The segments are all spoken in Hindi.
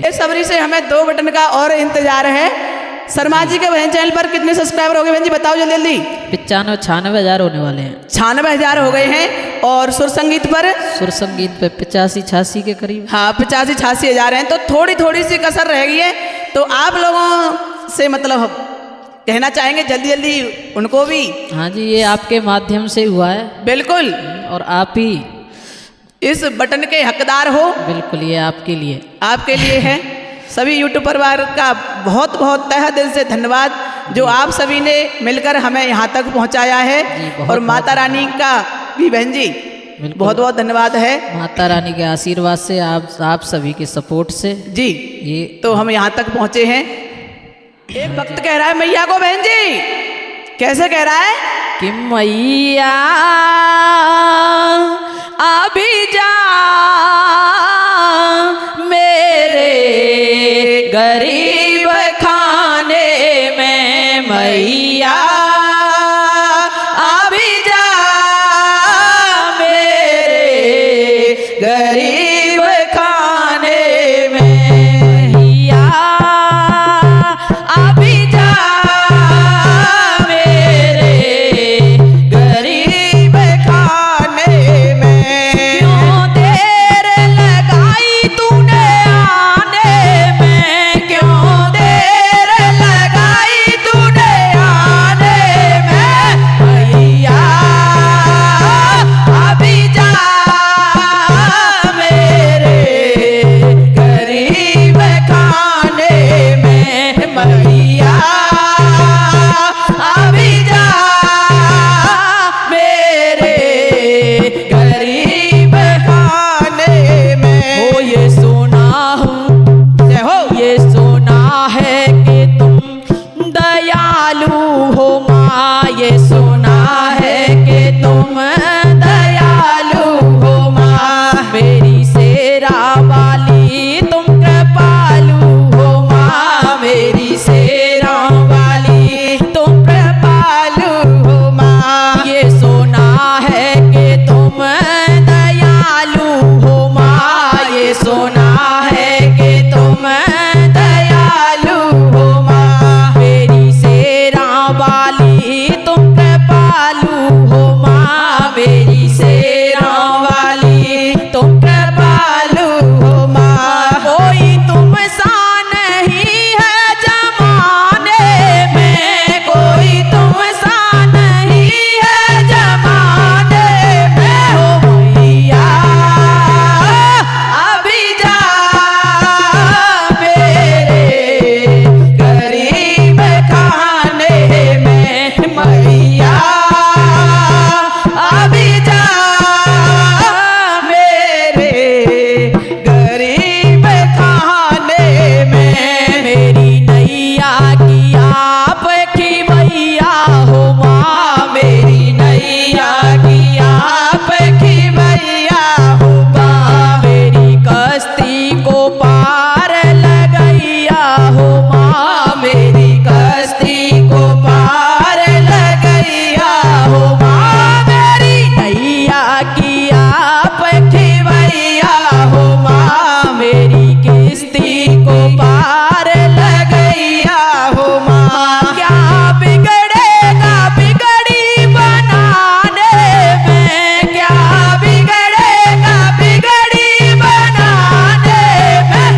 बेसब्री से हमें 2 बटन का और इंतजार है। शर्मा जी के बहन चैनल पर कितने सब्सक्राइबर हो गए बहन जी, बताओ जल्दी जल्दी। 95-96 हज़ार होने वाले हैं। 96,000 हो गए हैं। और सुर संगीत पर? सुर संगीत पे 85-86 के करीब। हाँ 85-86 हज़ार हैं। तो थोड़ी थोड़ी सी कसर रह गई है। तो आप लोगों से मतलब कहना चाहेंगे जल्दी जल्दी उनको भी। हाँ जी, ये आपके माध्यम से हुआ है। बिल्कुल, और आप ही इस बटन के हकदार हो। बिल्कुल, ये आपके लिए, आपके लिए है। सभी यूट्यूब परिवार का बहुत बहुत तहे दिल से धन्यवाद, जो आप सभी ने मिलकर हमें यहाँ तक पहुँचाया है। और माता रानी का भी बहन जी बहुत बहुत धन्यवाद है। माता रानी के आशीर्वाद से, आप सभी के सपोर्ट से जी ये तो हम यहाँ तक पहुँचे हैं। एक भक्त कह रहा है मैया को, बहन जी कैसे कह रहा है कि मैया अभी जा मेरे गरीब खाने में, मैया अभी जा मेरे गरीब खाने में, मैया अभी जा मेरे गरीब खाने में। क्यों देर लगाई तूने आने में, क्यों देर लगाई तूने आने में, मैया अभी जा मेरे गरीब खाने में, मैया अभी जा मेरे गरीब खाने में। हो ये सुना हूँ, जय हो, ये सुना है कि तुम दयालु हो माँ, ये सुना है कि तुम दयालु हो माँ, मेरी शेरा वाली तुम कृपालु हो माँ, मेरी शेरा वाली तुम कृपालु हो माँ। ये सुना है कि तुम दयालु हो माँ, ये सुना है कि तुम दयालु हो माँ, मेरी शेरा वाली तुम कृपालु हो माँ, मेरी शेरा वाली तुम कृपालु हो माँ। कोई तुम सा नहीं है जमाने में, कोई तुम सा नहीं है जमाने में, हो मैया अभी जा मेरे गरीब खाने में, मैया अभी जा मेरे गरीब खाने में। मेरी नैया की आप की मैया हो माँ, मेरी नैया की आप की मैया हो माँ, मेरी कश्ती को पार लगैया हो माँ, मेरी कश्ती को पार लगैया हो माँ, मेरी नैया की आप की मैया हो माँ, मेरी किश्ती को पार लगैया हो माँ। क्या बिगड़ेगा बिगड़ी बनाने में, क्या बिगड़ेगा बिगड़ी बनाने में,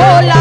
भोला